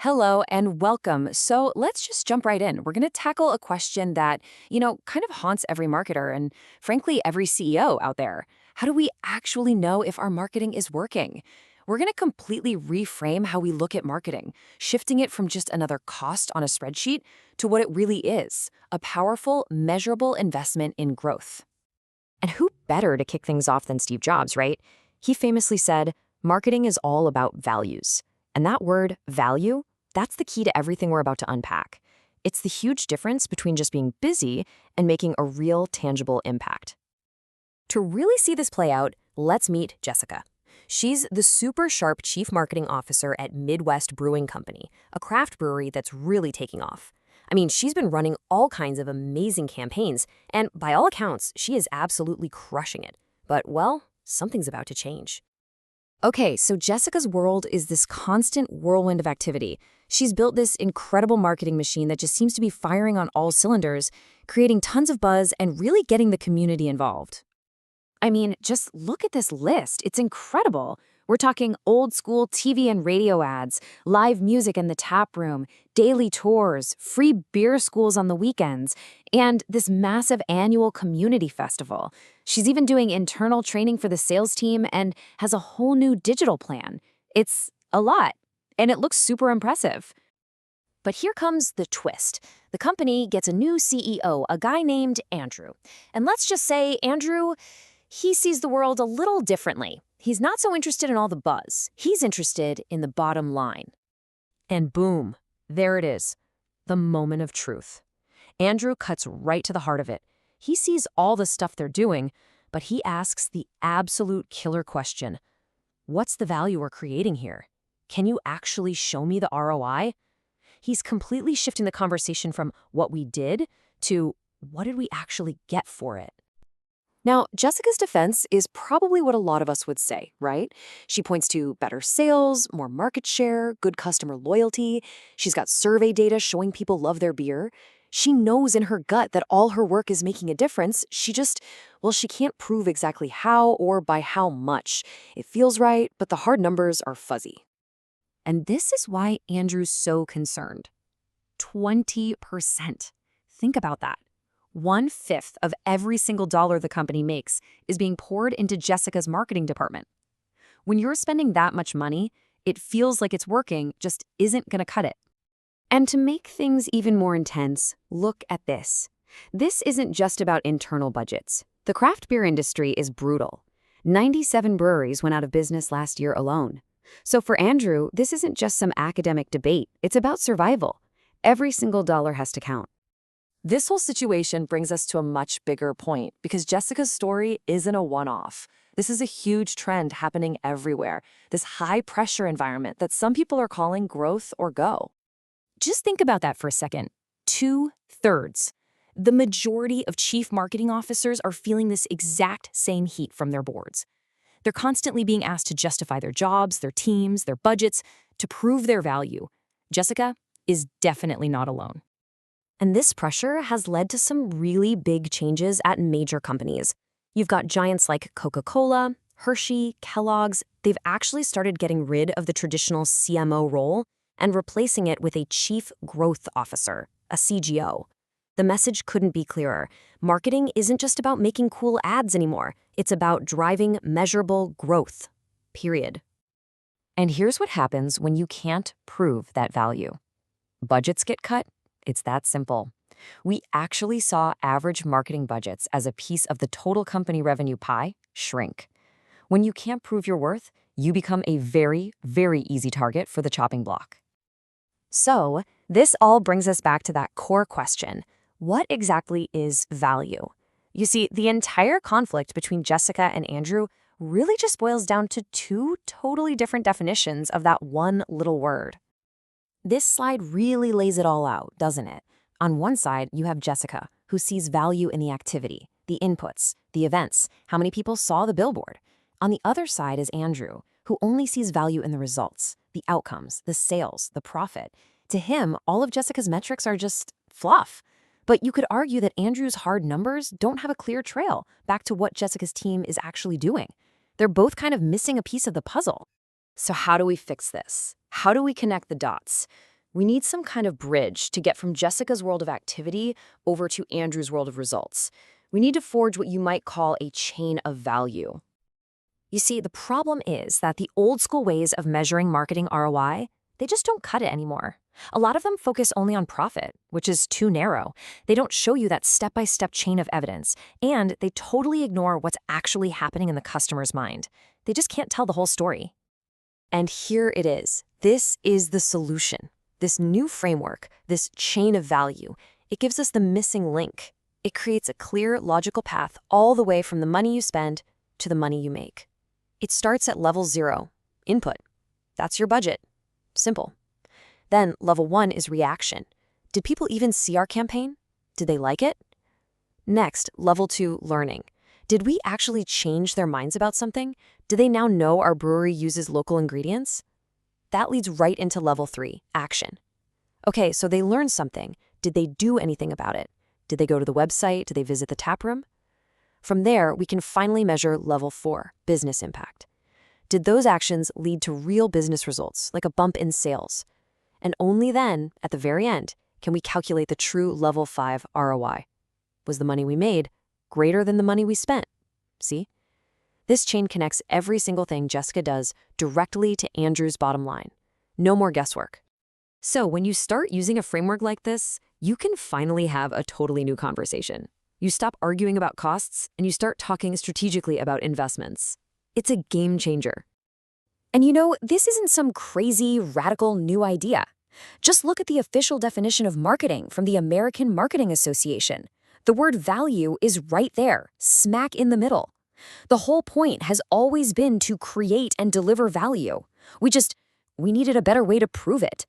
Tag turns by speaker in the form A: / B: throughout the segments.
A: Hello and welcome. So let's just jump right in. We're going to tackle a question that, kind of haunts every marketer and, frankly, every CEO out there. How do we actually know if our marketing is working? We're going to completely reframe how we look at marketing, shifting it from just another cost on a spreadsheet to what it really is, a powerful, measurable investment in growth. And who better to kick things off than Steve Jobs, right? He famously said, marketing is all about values. And that word, value, that's the key to everything we're about to unpack. It's the huge difference between just being busy and making a real, tangible impact. To really see this play out, let's meet Jessica. She's the super sharp chief marketing officer at Midwest Brewing Company, a craft brewery that's really taking off. I mean, she's been running all kinds of amazing campaigns, and by all accounts, she is absolutely crushing it. But, well, something's about to change. Okay, so Jessica's world is this constant whirlwind of activity. She's built this incredible marketing machine that just seems to be firing on all cylinders, creating tons of buzz and really getting the community involved. I mean, just look at this list. It's incredible. We're talking old school TV and radio ads, live music in the tap room, daily tours, free beer schools on the weekends, and this massive annual community festival. She's even doing internal training for the sales team and has a whole new digital plan. It's a lot, and it looks super impressive. But here comes the twist. The company gets a new CEO, a guy named Andrew. And let's just say Andrew, he sees the world a little differently. He's not so interested in all the buzz. He's interested in the bottom line. And boom, there it is, the moment of truth. Andrew cuts right to the heart of it. He sees all the stuff they're doing, but he asks the absolute killer question. What's the value we're creating here? Can you actually show me the ROI? He's completely shifting the conversation from what we did to what did we actually get for it? Now, Jessica's defense is probably what a lot of us would say, right? She points to better sales, more market share, good customer loyalty. She's got survey data showing people love their beer. She knows in her gut that all her work is making a difference. She can't prove exactly how or by how much. It feels right, but the hard numbers are fuzzy. And this is why Andrew's so concerned. 20%. Think about that. 1/5 of every single dollar the company makes is being poured into Jessica's marketing department. When you're spending that much money, it feels like it's working, just isn't going to cut it. And to make things even more intense, look at this. This isn't just about internal budgets. The craft beer industry is brutal. 97 breweries went out of business last year alone. So for Andrew, this isn't just some academic debate. It's about survival. Every single dollar has to count. This whole situation brings us to a much bigger point because Jessica's story isn't a one-off. This is a huge trend happening everywhere, this high-pressure environment that some people are calling growth or go. Just think about that for a second. 2/3. The majority of chief marketing officers are feeling this exact same heat from their boards. They're constantly being asked to justify their jobs, their teams, their budgets, to prove their value. Jessica is definitely not alone. And this pressure has led to some really big changes at major companies. You've got giants like Coca-Cola, Hershey, Kellogg's. They've actually started getting rid of the traditional CMO role and replacing it with a chief growth officer, a CGO. The message couldn't be clearer. Marketing isn't just about making cool ads anymore. It's about driving measurable growth, period. And here's what happens when you can't prove that value. Budgets get cut. It's that simple. We actually saw average marketing budgets as a piece of the total company revenue pie shrink. When you can't prove your worth, you become a very, very easy target for the chopping block. So, this all brings us back to that core question. What exactly is value? You see, the entire conflict between Jessica and Andrew really just boils down to two totally different definitions of that one little word. This slide really lays it all out, doesn't it? On one side, you have Jessica, who sees value in the activity, the inputs, the events, how many people saw the billboard. On the other side is Andrew, who only sees value in the results, the outcomes, the sales, the profit. To him, all of Jessica's metrics are just fluff. But you could argue that Andrew's hard numbers don't have a clear trail back to what Jessica's team is actually doing. They're both kind of missing a piece of the puzzle. So how do we fix this? How do we connect the dots? We need some kind of bridge to get from Jessica's world of activity over to Andrew's world of results. We need to forge what you might call a chain of value. You see, the problem is that the old school ways of measuring marketing ROI, they just don't cut it anymore. A lot of them focus only on profit, which is too narrow. They don't show you that step-by-step chain of evidence, and they totally ignore what's actually happening in the customer's mind. They just can't tell the whole story. And here it is. This is the solution. This new framework, this chain of value, it gives us the missing link. It creates a clear, logical path all the way from the money you spend to the money you make. It starts at level 0, input. That's your budget. Simple. Then level 1 is reaction. Did people even see our campaign? Did they like it? Next, level 2, learning. Did we actually change their minds about something? Do they now know our brewery uses local ingredients? That leads right into level 3, action. Okay, so they learned something. Did they do anything about it? Did they go to the website? Did they visit the tap room? From there, we can finally measure level 4, business impact. Did those actions lead to real business results, like a bump in sales? And only then, at the very end, can we calculate the true level 5 ROI. Was the money we made greater than the money we spent? See? This chain connects every single thing Jessica does directly to Andrew's bottom line. No more guesswork. So when you start using a framework like this, you can finally have a totally new conversation. You stop arguing about costs and you start talking strategically about investments. It's a game changer. And you know, this isn't some crazy, radical new idea. Just look at the official definition of marketing from the American Marketing Association. The word value is right there, smack in the middle. The whole point has always been to create and deliver value. We needed a better way to prove it.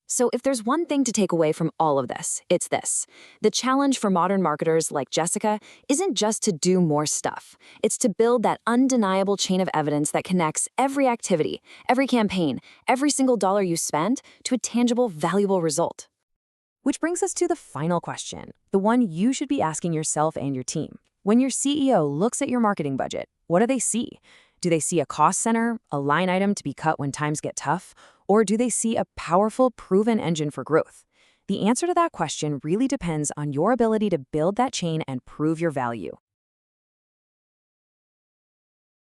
A: So if there's one thing to take away from all of this, it's this. The challenge for modern marketers like Jessica isn't just to do more stuff. It's to build that undeniable chain of evidence that connects every activity, every campaign, every single dollar you spend to a tangible, valuable result. Which brings us to the final question, the one you should be asking yourself and your team. When your CEO looks at your marketing budget, what do they see? Do they see a cost center, a line item to be cut when times get tough? Or do they see a powerful, proven engine for growth? The answer to that question really depends on your ability to build that chain and prove your value.